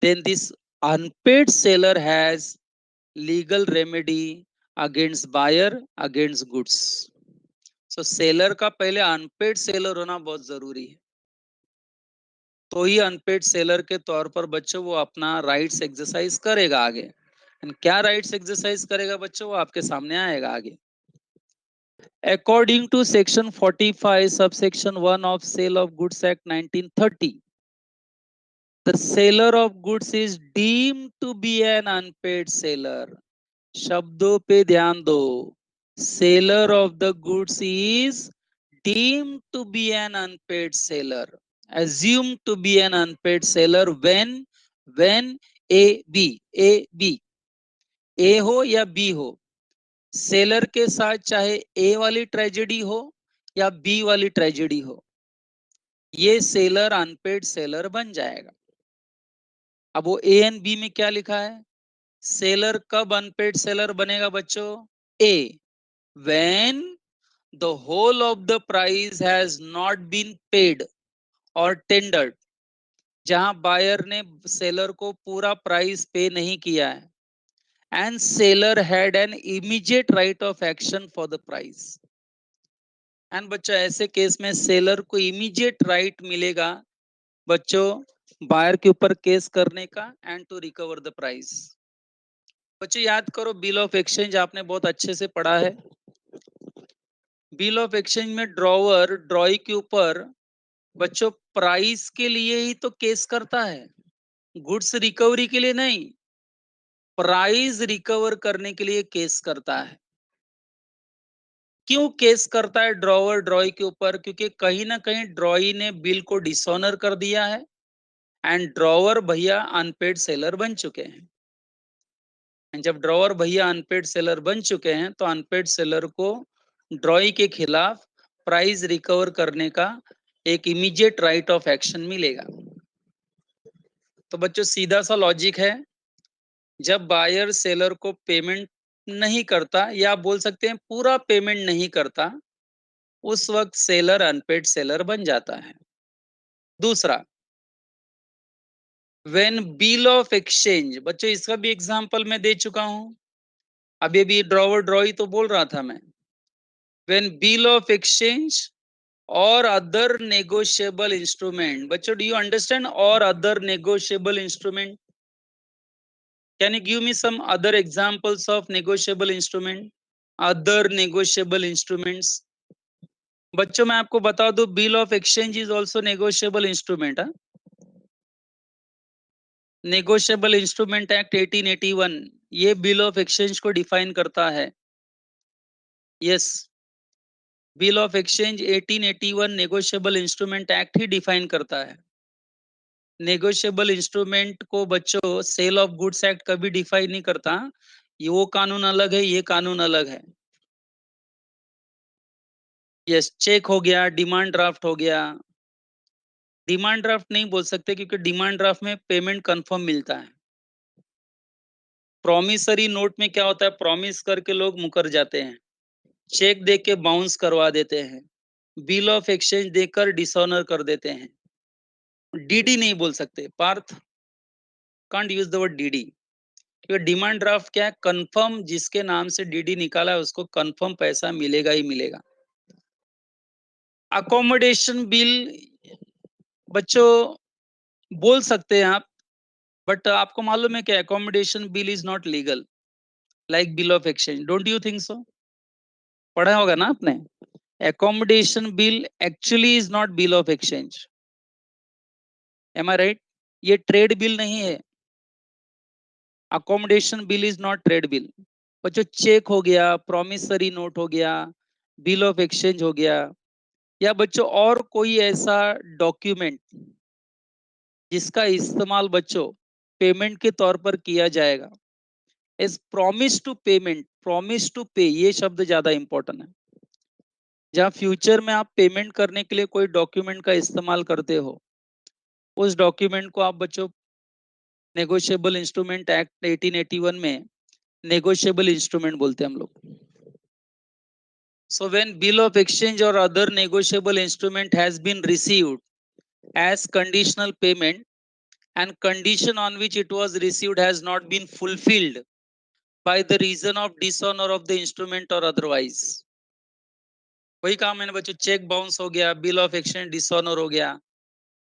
then this unpaid seller has legal remedy against buyer against goods। so seller का पहले अनपेड सेलर होना बहुत जरूरी है, तो ही अनपेड सेलर के तौर पर बच्चों वो अपना राइट्स एक्सरसाइज करेगा आगे। And क्या राइट्स एक्सरसाइज करेगा बच्चों, वो आपके सामने आएगा आगे। According to section 45 subsection 1 of sale of goods act 1930, the seller of goods is deemed to be an unpaid seller। शब्दों पे ध्यान दो। Seller of the goods is deemed to be an unpaid seller, assumed to be an unpaid seller when a b a b a हो या b हो, seller के साथ चाहे ए वाली ट्रेजेडी हो या बी वाली ट्रेजेडी हो, ये सेलर अनपेड सेलर बन जाएगा। अब वो ए एंड बी में क्या लिखा है? सेलर कब अनपेड सेलर बनेगा बच्चों? ए, when the whole of the price has not been paid or tendered, जहां बायर ने सेलर को पूरा प्राइस पे नहीं किया है, and seller had an immediate right of action for the price। And बच्चों ऐसे केस में सेलर को इमीडिएट राइट मिलेगा बच्चों बायर के ऊपर केस करने का and to recover the price. बच्चों याद करो, बिल ऑफ एक्सचेंज आपने बहुत अच्छे से पढ़ा है। बिल ऑफ एक्सचेंज में ड्रॉवर ड्रॉई के ऊपर बच्चों प्राइस के लिए ही तो केस करता है गुड्स रिकवरी के लिए नहीं, प्राइस रिकवर करने के लिए केस करता है। क्यों केस करता है ड्रॉवर ड्रॉई के ऊपर? क्योंकि कहीं ना कहीं ड्रॉई ने बिल को डिसऑनर कर दिया है एंड ड्रॉवर भैया अनपेड सेलर बन चुके हैं। एंड जब ड्रॉवर भैया अनपेड सेलर बन चुके हैं तो अनपेड सेलर को ड्रॉई के खिलाफ प्राइस रिकवर करने का एक इमीडिएट राइट ऑफ एक्शन मिलेगा। तो बच्चों सीधा सा लॉजिक है, जब बायर सेलर को पेमेंट नहीं करता या आप बोल सकते हैं पूरा पेमेंट नहीं करता, उस वक्त सेलर अनपेड सेलर बन जाता है। दूसरा, व्हेन बिल ऑफ एक्सचेंज, बच्चों इसका भी एग्जांपल मैं दे चुका हूं, अभी अभी ड्रॉवर ड्रॉई तो बोल रहा था मैं। व्हेन बिल ऑफ एक्सचेंज और अदर नेगोशिएबल इंस्ट्रूमेंट, बच्चों डू यू अंडरस्टैंड और other negotiable instrument? Can you give me some other examples of negotiable instrument? Other negotiable instruments, बच्चों मैं आपको बता दूं bill of exchange is also negotiable instrument. Negotiable instrument act 1881 ये bill of exchange को define करता है। Yes, bill of exchange 1881 negotiable instrument act ही डिफाइन करता है। नेगोशिएबल इंस्ट्रूमेंट को बच्चों सेल ऑफ गुड्स एक्ट कभी डिफाइन नहीं करता। ये वो कानून अलग है, ये कानून अलग है। यस, चेक हो गया, डिमांड ड्राफ्ट हो गया। डिमांड ड्राफ्ट नहीं बोल सकते क्योंकि डिमांड ड्राफ्ट में पेमेंट कंफर्म मिलता है। प्रॉमिसरी नोट में क्या होता है, प्रॉमिस करके लोग मुकर जाते हैं, चेक दे के बाउंस करवा देते हैं, बिल ऑफ एक्सचेंज देकर डिसऑनर कर देते हैं। डीडी नहीं बोल सकते, Parth can't use the word DD, क्योंकि डिमांड ड्राफ्ट क्या है, कंफर्म जिसके नाम से डीडी निकाला है उसको कंफर्म पैसा मिलेगा ही मिलेगा। अकोमोडेशन बिल बच्चों बोल सकते हैं आप, बट आपको मालूम है कि accommodation bill is not legal like bill of exchange, don't you think so? पढ़ा होगा ना आपने? Accommodation bill actually is not bill of exchange, am I right? ये ट्रेड बिल नहीं है। Accommodation bill is not trade bill. बच्चों cheque हो गया, प्रॉमिसरी नोट हो गया, बिल ऑफ एक्सचेंज हो गया, या बच्चों और कोई ऐसा डॉक्यूमेंट जिसका इस्तेमाल बच्चों पेमेंट के तौर पर किया जाएगा, is promise to payment, promise to pay ये शब्द ज्यादा इंपॉर्टेंट है। जहां फ्यूचर में आप पेमेंट करने के लिए कोई डॉक्यूमेंट का इस्तेमाल करते हो, उस डॉक्यूमेंट को आप बच्चों नेगोशिएबल इंस्ट्रूमेंट एक्ट 1881 में नेगोशिएबल इंस्ट्रूमेंट बोलते हैं हम लोग। So when bill of exchange or other negotiable instrument has been received as conditional payment and condition on which it was received has not been fulfilled by the reason of dishonor of the instrument or otherwise, वही कहा मैंने बच्चों, cheque bounce हो गया, bill of exchange dishonour हो गया।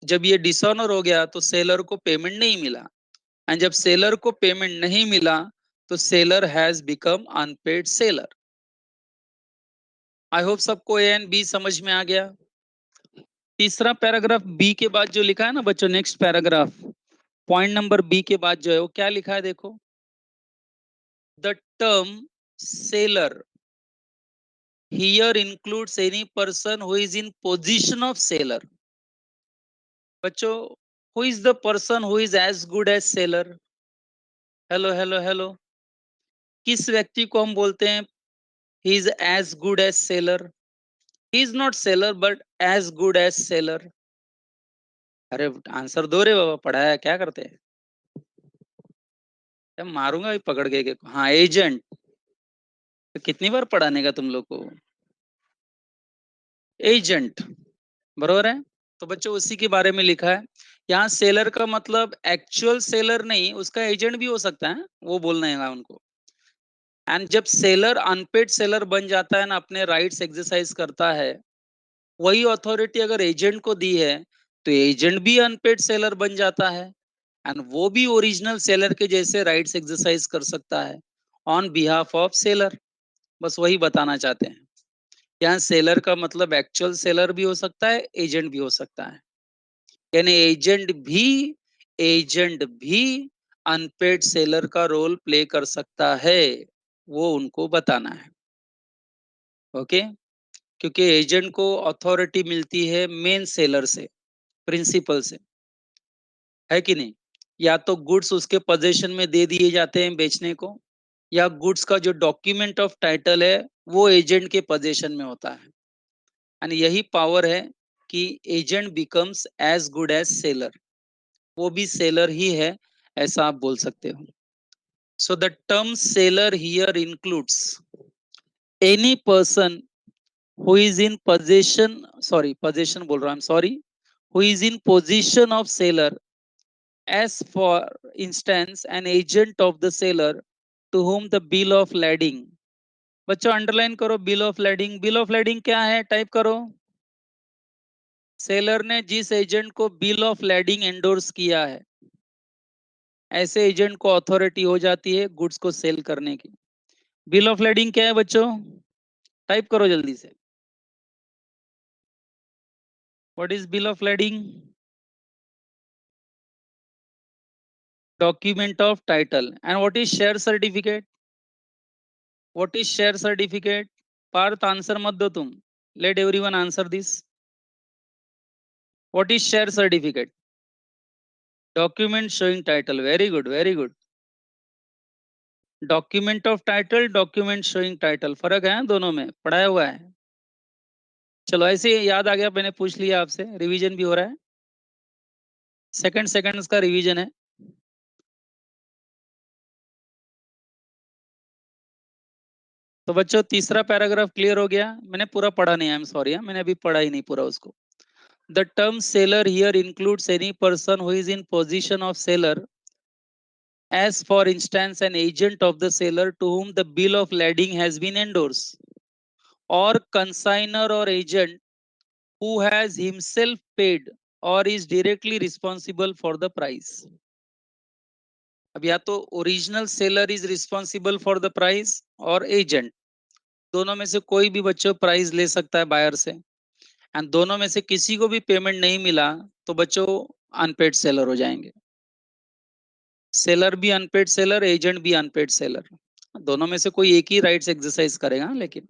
जब ये डिसऑनर हो गया तो सेलर को पेमेंट नहीं मिला, एंड जब सेलर को पेमेंट नहीं मिला तो seller has become unpaid seller. I hope सबको ए एंड बी समझ में आ गया। तीसरा पैराग्राफ बी के बाद जो लिखा है ना बच्चों, next paragraph point number B के बाद जो है वो क्या लिखा है देखो, the term seller here includes any person who is in position of seller. बच्चों, who is the person who is as good as seller? Hello hello hello, किस व्यक्ति को हम बोलते हैं he is as good as seller? He is not seller but as good as seller. अरे answer दो रे बाबा, पढ़ाया क्या करते हैं? क्या मारूंगा अभी पकड़ के? हाँ, एजेंट। तो कितनी बार पढ़ाने का तुम लोग को? एजेंट, बरोबर है। तो बच्चों उसी के बारे में लिखा है यहाँ। सेलर का मतलब एक्चुअल सेलर नहीं, उसका एजेंट भी हो सकता है, वो बोलना है उनको। एंड जब सेलर अनपेड सेलर बन जाता है ना, अपने राइट्स एक्सरसाइज करता है, वही अथॉरिटी अगर एजेंट को दी है तो एजेंट भी अनपेड सेलर बन जाता है, एंड वो भी ओरिजिनल सेलर के जैसे राइट्स एक्सरसाइज कर सकता है ऑन बिहाफ ऑफ सेलर। बस वही बताना चाहते हैं। यहाँ सेलर का मतलब एक्चुअल सेलर भी हो सकता है, एजेंट भी हो सकता है, यानी एजेंट भी एजेंट भी अनपेड सेलर का रोल प्ले कर सकता है, वो उनको बताना है। ओके, क्योंकि एजेंट को अथॉरिटी मिलती है मेन सेलर से, प्रिंसिपल से, है कि नहीं? या तो गुड्स उसके पोजीशन में दे दिए जाते हैं बेचने को, या गुड्स का जो डॉक्यूमेंट ऑफ टाइटल है वो एजेंट के पोजीशन में होता है। एंड यही पावर है कि agent becomes as good as seller, वो भी सेलर ही है, ऐसा आप बोल सकते हो। So the term seller here includes any person who is in possession, sorry possession बोल रहा हूँ, I'm sorry, who is in position of seller, as for instance an agent of the seller to whom the bill of lading। बच्चों underline करो, bill of lading। Bill of lading क्या है, type करो। Seller ने जिस agent को bill of lading endorse किया है, ऐसे एजेंट को अथॉरिटी हो जाती है गुड्स को सेल करने की। बिल ऑफ lading क्या है बच्चों, टाइप करो जल्दी से। What is bill of lading? Document of title. And what is share certificate? What is share certificate? Parth, answer mat do tum. Let everyone answer this. What is share certificate? Document showing title. Very good, very good. Document of title, document showing title. फर्क है दोनों में, पढ़ाया हुआ है। चलो ऐसे ही याद आ गया, मैंने पूछ लिया आपसे, रिवीजन भी हो रहा है। सेकंड्स का रिवीजन है। तो बच्चों तीसरा पैराग्राफ क्लियर हो गया? मैंने पूरा पढ़ा नहीं, आई एम सॉरी, मैंने अभी पढ़ा ही नहीं पूरा उसको। The term seller here includes any person who is in position of seller, as for instance an agent of the seller to whom the bill of lading has been endorsed, or consignor or agent who has himself paid or is directly responsible for the price। अब या तो original seller is responsible for the price, और agent, दोनों में से कोई भी बच्चों प्राइस ले सकता है बायर से, एंड दोनों में से किसी को भी पेमेंट नहीं मिला तो बच्चों अनपेड सेलर हो जाएंगे। सेलर भी अनपेड सेलर, एजेंट भी अनपेड सेलर, दोनों में से कोई एक ही राइट्स एक्सरसाइज करेगा लेकिन।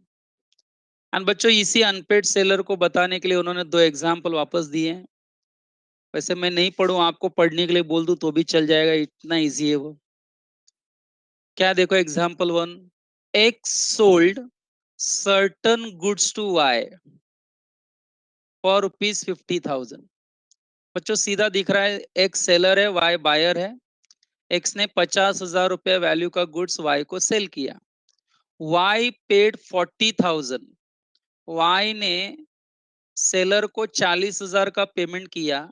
एंड बच्चों इसी अनपेड सेलर को बताने के लिए उन्होंने दो एग्जांपल वापस दिए हैं। वैसे मैं नहीं पढ़ूं, आपको पढ़ने के लिए बोल दूं तो भी चल जाएगा, इतना इजी है वो। क्या देखो example one, X sold certain goods to Y for ₹50,000। बच्चों सीधा दिख रहा है, एक्स सेलर है, वाई बायर है। एक्स ने 50,000 रुपया वैल्यू का गुड्स वाई को सेल किया। Y paid 40,000। वाई ने सेलर को 40,000 का पेमेंट किया,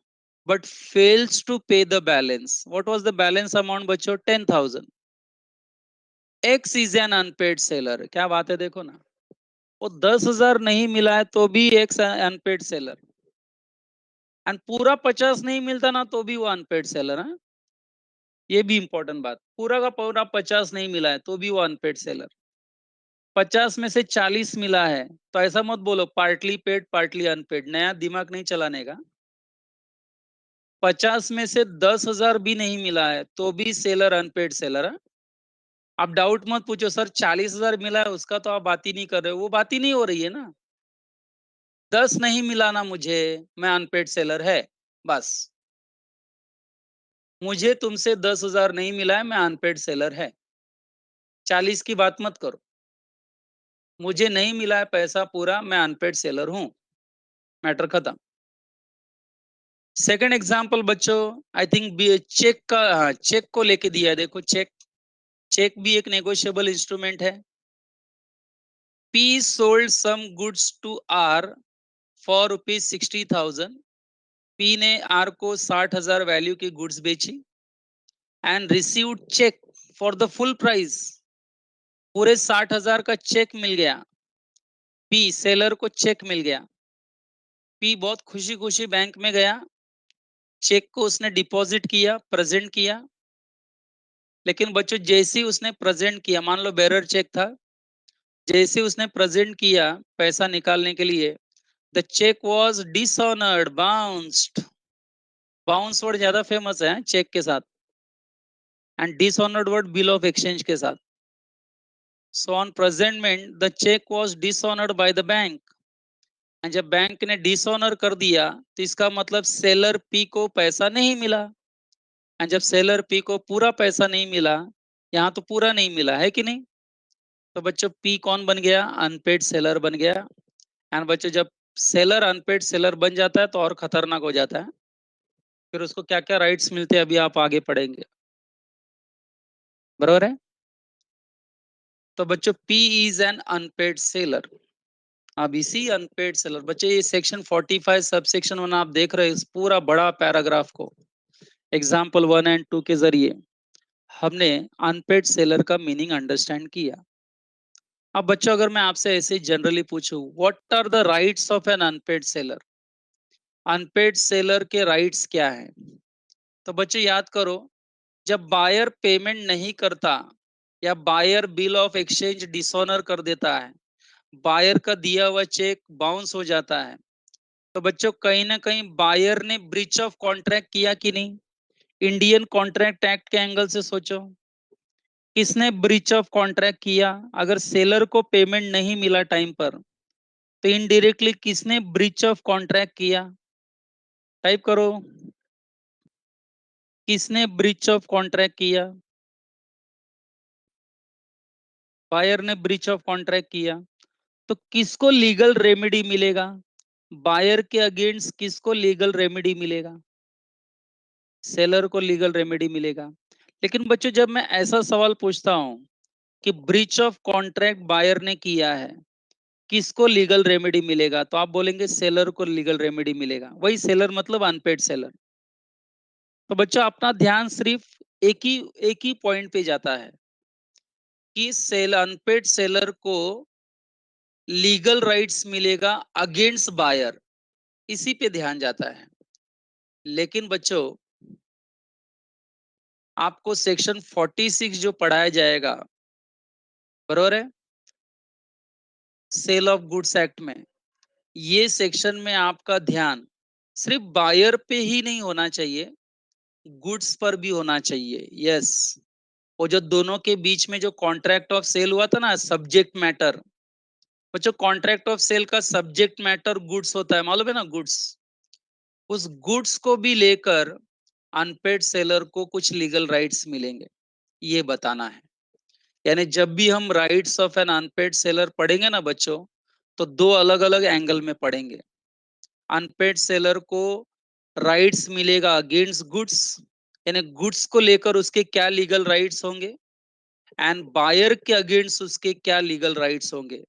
but fails to pay the balance. What was the balance amount बच्चों, 10,000। X is an unpaid seller. क्या बात है, देखो ना, वो 10,000 नहीं मिला है तो भी एक्स अनपेड सेलर, एंड पूरा 50 नहीं मिलता ना तो भी वो अनपेड सेलर है। ये भी इंपॉर्टेंट बात, पूरा का पूरा 50 नहीं मिला है तो भी वो अनपेड सेलर। 50 में से 40 मिला है तो ऐसा मत बोलो पार्टली पेड पार्टली अनपेड, नया दिमाग नहीं चलाने का। 50 में से 10,000 भी नहीं मिला है तो भी सेलर अनपेड सेलर है। आप डाउट मत पूछो सर 40,000 मिला है उसका तो आप बात ही नहीं कर रहे हो, वो बात ही नहीं हो रही है ना। 10 नहीं मिला ना मुझे, मैं अनपेड सेलर है, बस। मुझे तुमसे 10,000 नहीं मिला है, मैं अनपेड सेलर है। 40 की बात मत करो। मुझे नहीं मिला है पैसा पूरा, मैं अनपेड सेलर हूं, मैटर खत्म। सेकंड एग्जांपल बच्चों, आई थिंक चेक का, हाँ चेक को लेके दिया है, देखो चेक। चेक भी एक नेगोशिएबल इंस्ट्रूमेंट है। P sold some goods to R for ₹60,000। P ने आर को 60,000 वैल्यू की गुड्स बेची, and received cheque for the full price. पूरे 60,000 का चेक मिल गया, पी सेलर को चेक मिल गया। पी बहुत खुशी खुशी बैंक में गया, चेक को उसने डिपॉजिट किया, प्रेजेंट किया। लेकिन बच्चों जैसे ही उसने प्रेजेंट किया, मान लो बेरर चेक था, जैसे उसने प्रेजेंट किया पैसा निकालने के लिए, the cheque was dishonoured, bounced. Bounce word ज्यादा फेमस है चेक के साथ, and dishonoured word bill of exchange के साथ. So on presentment the cheque was dishonoured by the bank. जब बैंक ने डिसऑनर कर दिया तो इसका मतलब सेलर पी को पैसा नहीं मिला. एंड जब सेलर पी को पूरा पैसा नहीं मिला, यहाँ तो पूरा नहीं मिला है कि नहीं, तो बच्चों पी कौन बन गया, अनपेड सेलर बन गया. एंड बच्चों जब सेलर अनपेड सेलर बन जाता है तो और खतरनाक हो जाता है. फिर उसको क्या क्या राइट्स मिलते हैं अभी आप आगे पढ़ेंगे. बरोबर है. तो बच्चों P is an unpaid seller. अब इसी अनपेड सेलर बच्चे ये सेक्शन 45 सब सेक्शन 1 आप देख रहे हैं इस पूरा बड़ा पैराग्राफ को एग्जाम्पल 1 एंड 2 के जरिए हमने अनपेड सेलर का मीनिंग अंडरस्टैंड किया. अब बच्चों अगर मैं आपसे ऐसे जनरली पूछूं what are the rights of an unpaid seller, unpaid seller के राइट्स क्या है, तो बच्चे याद करो जब बायर पेमेंट नहीं करता या buyer bill of exchange dishonour कर देता है, बायर का दिया हुआ चेक बाउंस हो जाता है, तो बच्चों कहीं ना कहीं बायर ने ब्रीच ऑफ कॉन्ट्रैक्ट किया कि नहीं. इंडियन कॉन्ट्रैक्ट एक्ट के एंगल से सोचो किसने ब्रीच ऑफ कॉन्ट्रैक्ट किया. अगर सेलर को पेमेंट नहीं मिला टाइम पर तो इनडायरेक्टली किसने ब्रीच ऑफ कॉन्ट्रैक्ट किया. टाइप करो किसने ब्रीच ऑफ कॉन्ट्रैक्ट किया. बायर ने ब्रीच ऑफ कॉन्ट्रैक्ट किया. तो किसको लीगल रेमेडी मिलेगा, बायर के अगेंस्ट किसको लीगल रेमेडी मिलेगा, सेलर को लीगल रेमेडी मिलेगा. लेकिन बच्चों जब मैं ऐसा सवाल पूछता हूं कि ब्रीच ऑफ कॉन्ट्रैक्ट बायर ने किया है किसको लीगल रेमेडी मिलेगा, तो आप बोलेंगे सेलर को लीगल रेमेडी मिलेगा. वही सेलर मतलब अनपेड सेलर. तो बच्चों अपना ध्यान सिर्फ एक ही पॉइंट पे जाता है कि सेल अनपेड सेलर को लीगल राइट्स मिलेगा अगेंस्ट बायर, इसी पे ध्यान जाता है. लेकिन बच्चों आपको सेक्शन 46 जो पढ़ाया जाएगा, बरोबर है, सेल ऑफ गुड्स एक्ट में, ये सेक्शन में आपका ध्यान सिर्फ बायर पे ही नहीं होना चाहिए, गुड्स पर भी होना चाहिए. यस. वो जो दोनों के बीच में जो कॉन्ट्रैक्ट ऑफ सेल हुआ था ना, सब्जेक्ट मैटर, बच्चों कॉन्ट्रैक्ट ऑफ सेल का सब्जेक्ट मैटर गुड्स होता है, मालूम है ना, गुड्स. उस गुड्स को भी लेकर अनपेड सेलर को कुछ लीगल राइट्स मिलेंगे, ये बताना है. यानी जब भी हम rights of an unpaid seller पढ़ेंगे ना बच्चों, तो दो अलग अलग एंगल में पढ़ेंगे. अनपेड सेलर को राइट्स मिलेगा अगेंस्ट गुड्स, यानी गुड्स को लेकर उसके क्या लीगल राइट्स होंगे, एंड बायर के अगेंस्ट उसके क्या लीगल राइट्स होंगे,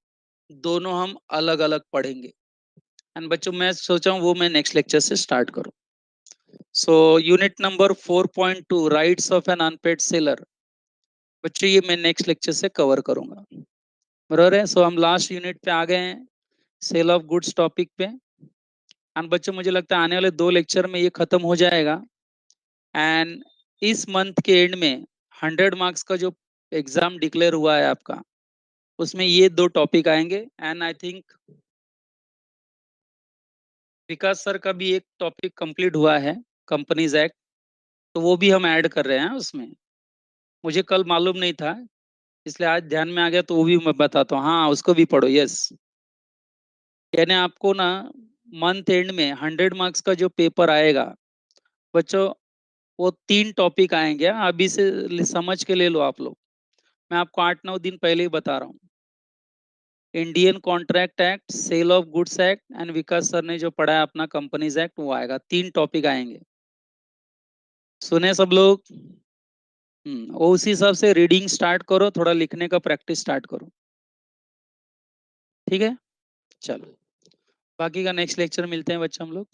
दोनों हम अलग अलग पढ़ेंगे. एंड बच्चों मैं सोचा हूँ वो मैं नेक्स्ट लेक्चर से स्टार्ट करूँ. So unit number 4.2 rights of an unpaid seller, बच्चों ये मैं नेक्स्ट लेक्चर से कवर करूंगा. बराबर है. सो हम लास्ट यूनिट पे आ गए हैं, सेल ऑफ गुड्स टॉपिक पे. एंड बच्चों मुझे लगता है आने वाले 2 लेक्चर में ये खत्म हो जाएगा. एंड इस मंथ के एंड में 100 मार्क्स का जो एग्जाम डिक्लेयर हुआ है आपका, उसमें ये 2 टॉपिक आएंगे. And I think Vikas sir का भी एक टॉपिक कंप्लीट हुआ है, कंपनीज एक्ट, तो वो भी हम ऐड कर रहे हैं उसमें. मुझे कल मालूम नहीं था, इसलिए आज ध्यान में आ गया, तो वो भी मैं बताता हूँ. हाँ उसको भी पढ़ो. यस. यानी आपको ना मंथ एंड में 100 मार्क्स का जो पेपर आएगा बच्चों, वो 3 टॉपिक आएंगे. अभी से समझ के ले लो आप लोग. मैं आपको 8-9 दिन पहले ही बता रहा हूँ. Indian contract act, sale of goods act, and Vikas sir ने जो पढ़ा है अपना कंपनीज एक्ट, वो आएगा. 3 टॉपिक आएंगे. सुने सब लोग. वो उसी हिसाब से रीडिंग स्टार्ट करो, थोड़ा लिखने का प्रैक्टिस स्टार्ट करो. ठीक है. चलो बाकी का नेक्स्ट लेक्चर मिलते हैं बच्चे हम लोग.